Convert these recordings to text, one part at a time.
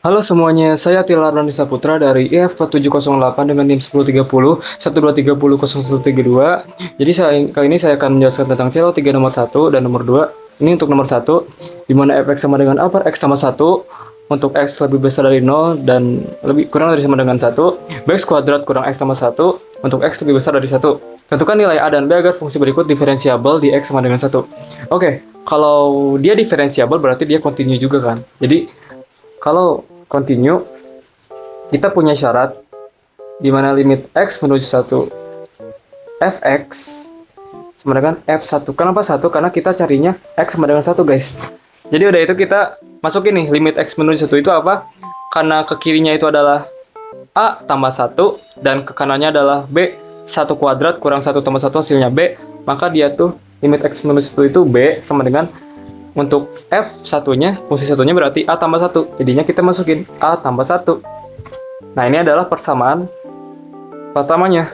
Halo semuanya, saya Tilar Nandisa Putra dari IF 708 dengan NIM 1030 12300 0132. Jadi kali ini saya akan menjelaskan tentang CO3 nomor 1 dan nomor 2. Ini untuk nomor 1, di mana fx sama dengan a per x tambah 1 untuk x lebih besar dari 0 dan kurang dari sama dengan 1, bx kuadrat kurang x tambah 1 untuk x lebih besar dari 1. Tentukan nilai a dan b agar fungsi berikut diferensiabel di x sama dengan 1. Oke, kalau dia diferensiabel berarti dia kontinu juga kan. Jadi kalau continue, kita punya syarat di mana limit x menuju 1 fx sama dengan f1. Kenapa 1? Karena kita carinya x sama dengan 1, guys. Jadi udah itu kita masukin nih limit x menuju 1 itu apa? Karena ke kirinya itu adalah a tambah 1 dan ke kanannya adalah b 1 kuadrat kurang 1 tambah 1 hasilnya b, maka dia tuh limit x menuju 1 itu b sama dengan untuk f1-nya, fungsi satunya berarti a tambah 1. Jadinya kita masukin a tambah 1. Nah, ini adalah persamaan pertamanya.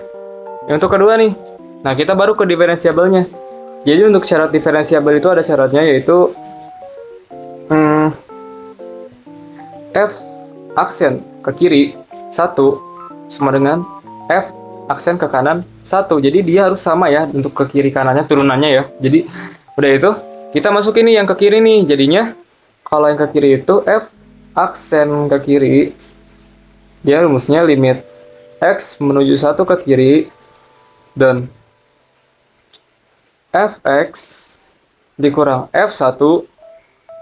Untuk kedua nih, nah kita baru ke diferensiabelnya. Jadi untuk syarat diferensiabel itu ada syaratnya, yaitu f aksen ke kiri 1 sama dengan f aksen ke kanan 1. Jadi dia harus sama ya untuk ke kiri kanannya turunannya ya. Jadi udah itu kita masukin nih yang ke kiri nih. Jadinya kalau yang ke kiri itu f aksen ke kiri, dia rumusnya limit x menuju 1 ke kiri dan fx dikurang f1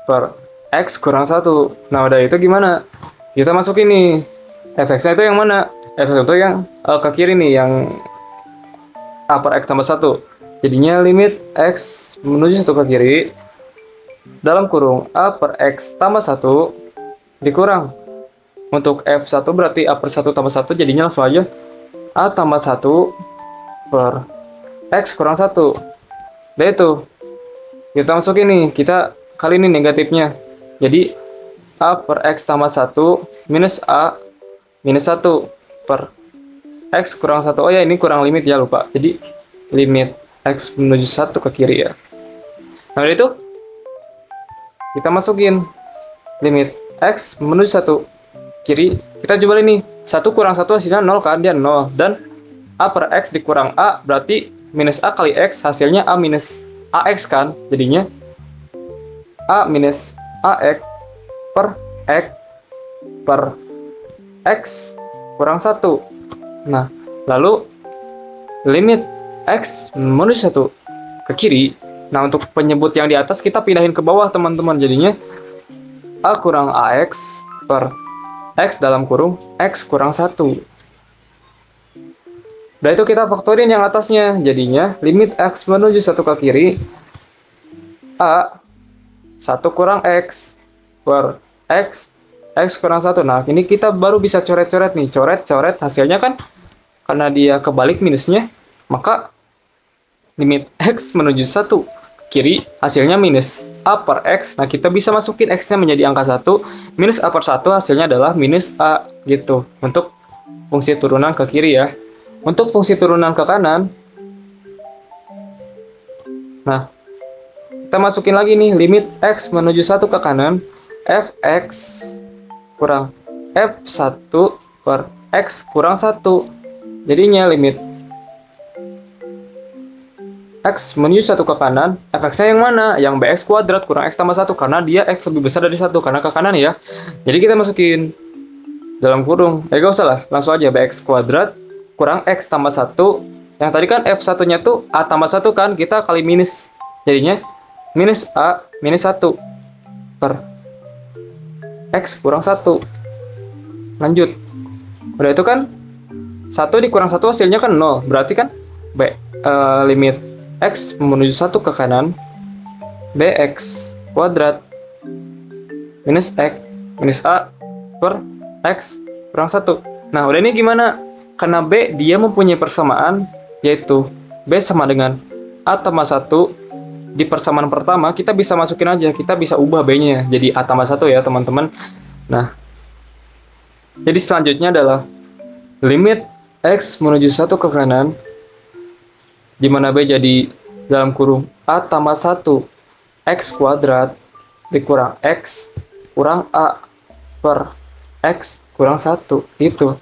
per x kurang 1. Nah udah itu gimana? Kita masukin nih fx-nya itu yang mana? Fx itu yang ke kiri nih, yang a per x tambah 1. Jadinya limit x menuju 1 ke kiri dalam kurung a per x tambah 1 dikurang. Untuk f1 berarti a per 1 tambah 1, jadinya langsung aja a tambah 1 per x kurang 1. Nah itu kita masukin nih, kita kali ini negatifnya. Jadi a per x tambah 1 minus a minus 1 per x kurang 1. Oh ya, ini kurang limit ya, lupa. Jadi limit x menuju 1 ke kiri ya. Nah dari itu kita masukin limit x menuju 1 kiri. Kita coba ini 1 kurang 1 hasilnya 0 kan, dia 0. Dan a per x dikurang a berarti minus a kali x hasilnya a minus ax kan. Jadinya a minus ax per x kurang 1. Nah lalu limit x menuju 1 ke kiri. Nah untuk penyebut yang di atas kita pindahin ke bawah teman-teman. Jadinya a kurang ax per x dalam kurung x kurang 1. Udah itu kita faktorin yang atasnya. Jadinya limit x menuju 1 ke kiri a 1 kurang x per x kurang 1. Nah ini kita baru bisa coret-coret nih. Coret-coret hasilnya kan karena dia kebalik minusnya, maka limit x menuju 1 kiri hasilnya minus a per x. Nah kita bisa masukin x nya menjadi angka 1, minus a per 1 hasilnya adalah minus a gitu untuk fungsi turunan ke kiri ya. Untuk fungsi turunan ke kanan, nah kita masukin lagi nih limit x menuju 1 ke kanan fx kurang f1 per x kurang 1. Jadinya limit x menuju 1 ke kanan, fx-nya yang mana? Yang bx kuadrat kurang x tambah 1, karena dia x lebih besar dari 1, karena ke kanan ya. Jadi kita masukin dalam kurung, gak usah lah, langsung aja bx kuadrat kurang x tambah 1. Yang tadi kan f1-nya tuh a tambah 1 kan, kita kali minus. Jadinya minus a minus 1 per x kurang 1. Lanjut. Udah itu kan 1 dikurang 1 hasilnya kan 0. Berarti kan limit x menuju 1 ke kanan bx kuadrat minus x minus a per x kurang 1. Nah udah ini gimana? Karena b dia mempunyai persamaan, yaitu b sama dengan a tambah 1. Di persamaan pertama kita bisa masukin aja, kita bisa ubah b nya jadi a tambah 1 ya teman-teman. Nah jadi selanjutnya adalah limit x menuju 1 ke kanan, di mana b jadi dalam kurung a tambah 1 x kuadrat dikurang x kurang a. per X kurang 1. Gitu.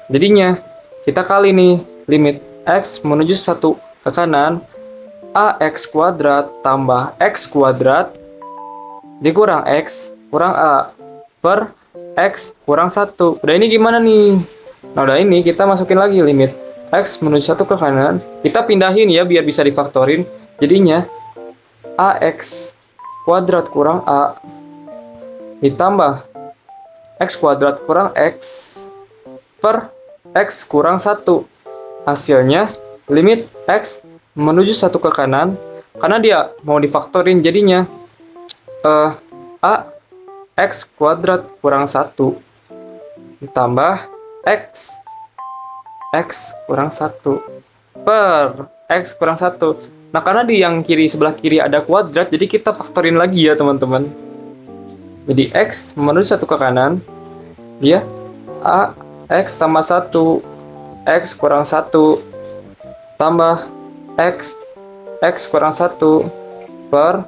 Jadinya, kita kali nih limit X menuju 1 ke kanan, AX kuadrat tambah X kuadrat dikurang X kurang A per X kurang 1. Udah ini gimana nih? Nah udah ini kita masukin lagi limit X menuju 1 ke kanan. Kita pindahin ya biar bisa difaktorin. Jadinya AX kuadrat kurang A ditambah X kuadrat kurang X per X kurang 1. Hasilnya limit X menuju 1 ke kanan. Karena dia mau difaktorin jadinya A X kuadrat kurang 1 ditambah X kurang 1 per X kurang 1. Nah, karena di yang sebelah kiri ada kuadrat, jadi kita faktorin lagi ya, teman-teman. Jadi X menuju 1 ke kanan, dia A X tambah 1, X kurang 1, tambah X kurang 1 per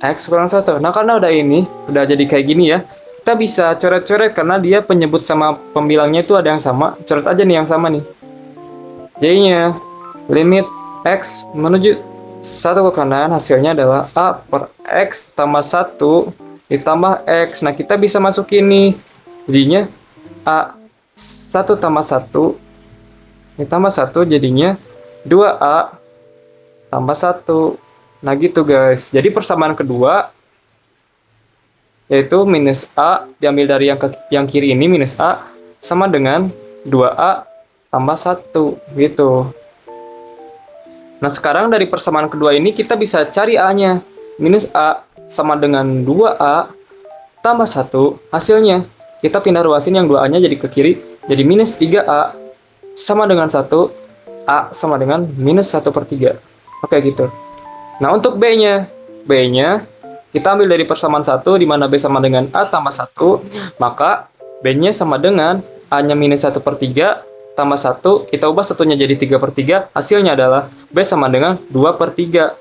X kurang 1. Nah, karena udah jadi kayak gini ya, kita bisa coret-coret karena dia penyebut sama pembilangnya itu ada yang sama. Coret aja nih yang sama nih. Jadinya, limit X menuju 1 ke kanan, hasilnya adalah A per X tambah 1 ditambah X. Nah, kita bisa masukin nih. Jadinya, A 1 tambah 1 ditambah 1 jadinya 2A tambah 1. Nah gitu guys. Jadi persamaan kedua yaitu minus A diambil dari yang kiri ini minus A sama dengan 2A tambah 1 gitu. Nah sekarang dari persamaan kedua ini kita bisa cari A-nya. Minus A sama dengan 2A tambah 1. Hasilnya kita pindah ruasin yang 2A-nya jadi ke kiri. Jadi minus 3A sama dengan 1. A sama dengan minus 1 per 3. Oke gitu. Nah, untuk B-nya kita ambil dari persamaan 1, di mana B sama dengan A tambah 1, maka B-nya sama dengan A-nya minus 1 per 3, tambah 1, kita ubah satunya jadi 3 per 3, hasilnya adalah B sama dengan 2 per 3.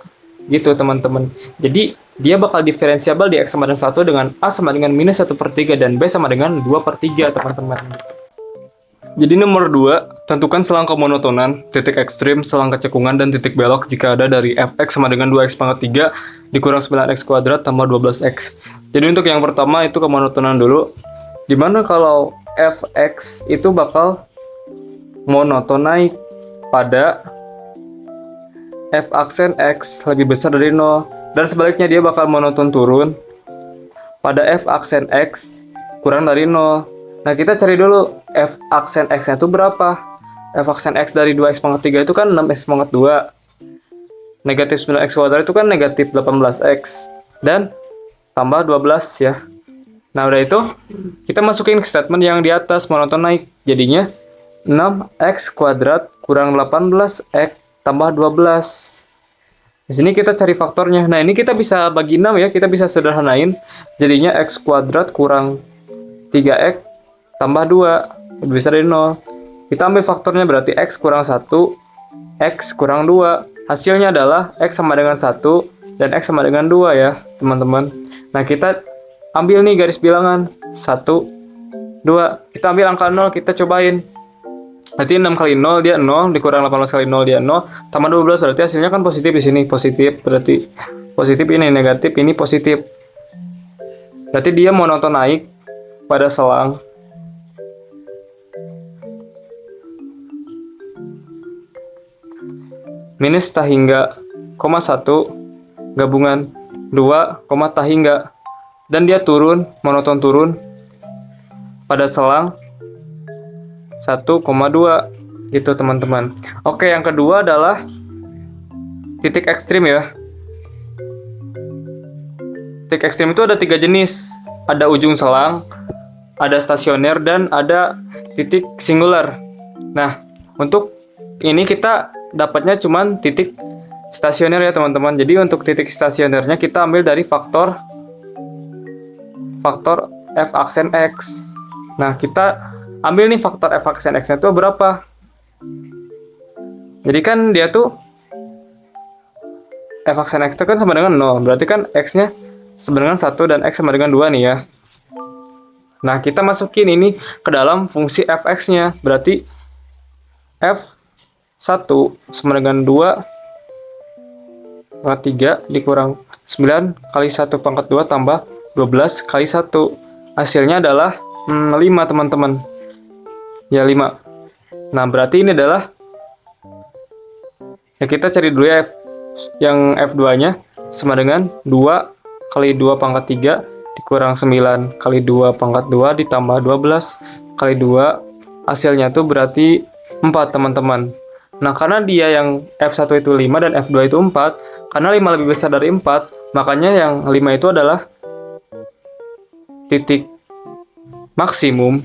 Gitu, teman-teman. Jadi, dia bakal diferensiabel di X sama dengan 1 dengan A sama dengan minus 1 per 3, dan B sama dengan 2 per 3, teman-teman. Jadi nomor 2, tentukan selang kemonotonan, titik ekstrim, selang kecekungan, dan titik belok jika ada dari fx sama dengan 2x pangkat 3 dikurang 9x kuadrat tambah 12x. Jadi untuk yang pertama itu kemonotonan dulu, dimana kalau fx itu bakal monoton naik pada f aksen x lebih besar dari 0, dan sebaliknya dia bakal monoton turun pada f aksen x kurang dari 0. Nah, kita cari dulu f aksen x-nya itu berapa. F aksen x dari 2x pangkat 3 itu kan 6x pangkat 2. Negatif 9x kuadrat itu kan negatif 18x. Dan tambah 12 ya. Nah, udah itu, kita masukin ke statement yang di atas, monoton naik. Jadinya, 6x kuadrat kurang 18x tambah 12. Di sini kita cari faktornya. Nah, ini kita bisa bagi 6 ya, kita bisa sederhanain. Jadinya x kuadrat kurang 3x tambah 2, lebih besar dari 0. Kita ambil faktornya berarti x kurang 1, x kurang 2. Hasilnya adalah x sama dengan 1, dan x sama dengan 2 ya, teman-teman. Nah, kita ambil nih garis bilangan. 1, 2. Kita ambil angka 0, kita cobain. Berarti 6 kali 0 dia 0, dikurang 18 kali 0 dia 0, tambah 12 berarti hasilnya kan positif di sini. Positif, berarti positif ini negatif, ini positif. Berarti dia monoton naik pada selang minus tak hingga, 1, gabungan 2, tak hingga, dan dia turun, monoton turun pada selang 1,2 gitu teman-teman. Oke, yang kedua adalah titik ekstrim ya. Titik ekstrim itu ada 3 jenis. Ada ujung selang, ada stasioner, dan ada titik singular. Nah, untuk ini kita dapatnya cuman titik stasioner ya teman-teman. Jadi untuk titik stasionernya kita ambil dari faktor f aksen x. Nah, kita ambil nih faktor f aksen x itu berapa. Jadi kan dia tuh f aksen x itu kan sama dengan 0. Berarti kan x nya sama dengan 1 dan x sama dengan 2 nih ya. Nah, kita masukin ini ke dalam fungsi fx-nya. Berarti f1 sama dengan 2 pangkat 3 dikurang 9 kali 1 pangkat 2 tambah 12 kali 1. Hasilnya adalah 5, teman-teman. Ya, 5. Nah, berarti ini adalah, ya kita cari dulu ya yang f2-nya sama dengan 2 kali 2 pangkat 3 dikurang 9 kali 2 pangkat 2 ditambah 12 kali 2. Hasilnya tuh berarti 4, teman-teman. Nah, karena dia yang f1 itu 5 dan f2 itu 4, karena 5 lebih besar dari 4, makanya yang 5 itu adalah titik maksimum,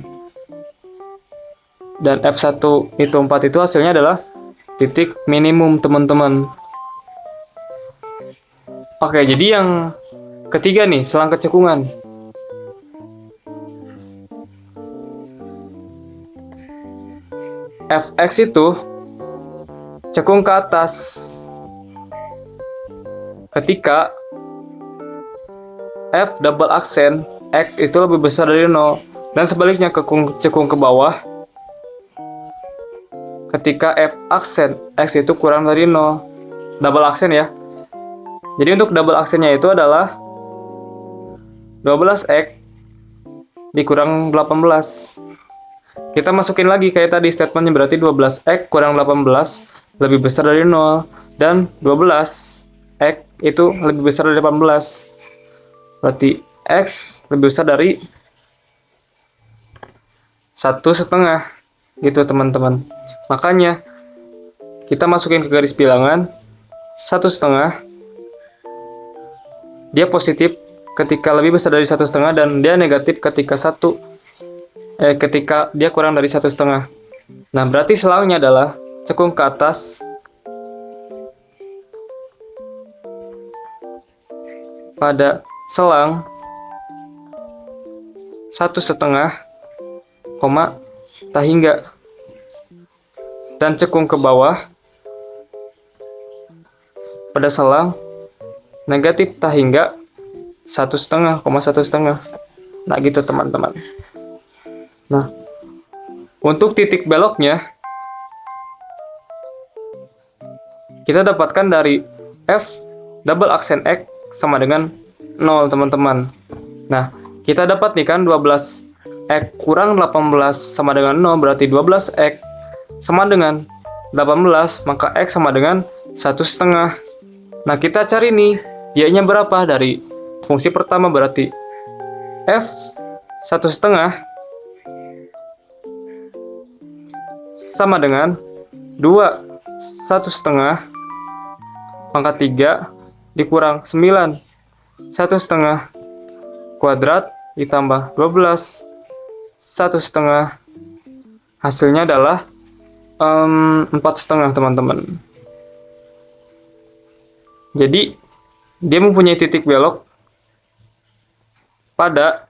dan f1 itu 4 itu hasilnya adalah titik minimum, teman-teman. Oke, jadi yang ketiga nih, selang kecekungan. Fx itu cekung ke atas ketika f double aksen x itu lebih besar dari 0, dan sebaliknya cekung ke bawah ketika f aksen x itu kurang dari 0. Double aksen ya. Jadi untuk double aksennya itu adalah 12x dikurang 18. Kita masukin lagi kayak tadi statementnya, berarti 12x kurang 18 lebih besar dari 0, dan 12x itu lebih besar dari 18. Berarti x lebih besar dari 1,5 gitu, teman-teman. Makanya kita masukin ke garis bilangan 1,5. Dia positif ketika lebih besar dari 1,5, dan dia negatif ketika ketika dia kurang dari 1,5. Nah, berarti selangnya adalah cekung ke atas pada selang 1,5, tak hingga, dan cekung ke bawah pada selang negatif tak hingga 1,5, 1,5. Nah, gitu, teman-teman. Nah, untuk titik beloknya kita dapatkan dari f double aksen x sama dengan 0, teman-teman. Nah, kita dapat nih kan 12x kurang 18 sama dengan 0, berarti 12x sama dengan 18, maka x sama dengan 1,5. Nah, kita cari nih y-nya berapa dari fungsi pertama, berarti f 1,5 sama dengan 1,5 pangkat 3 dikurang 9 1,5 kuadrat ditambah 12 1,5. Hasilnya adalah 4,5, teman-teman. Jadi dia mempunyai titik belok pada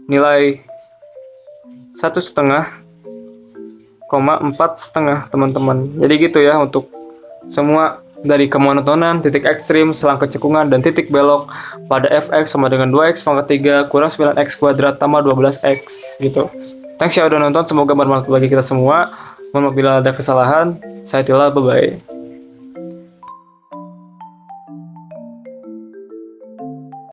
nilai 1,5, 4,5, teman-teman. Jadi gitu ya untuk semua dari kemonotonan, titik ekstrim, selang kecekungan, dan titik belok pada fx sama dengan 2x pangkat 3 kurang 9x kuadrat tambah 12x gitu. Thanks ya udah nonton, semoga bermanfaat bagi kita semua. Mohon maaf bila ada kesalahan. Saya Tila, bye-bye.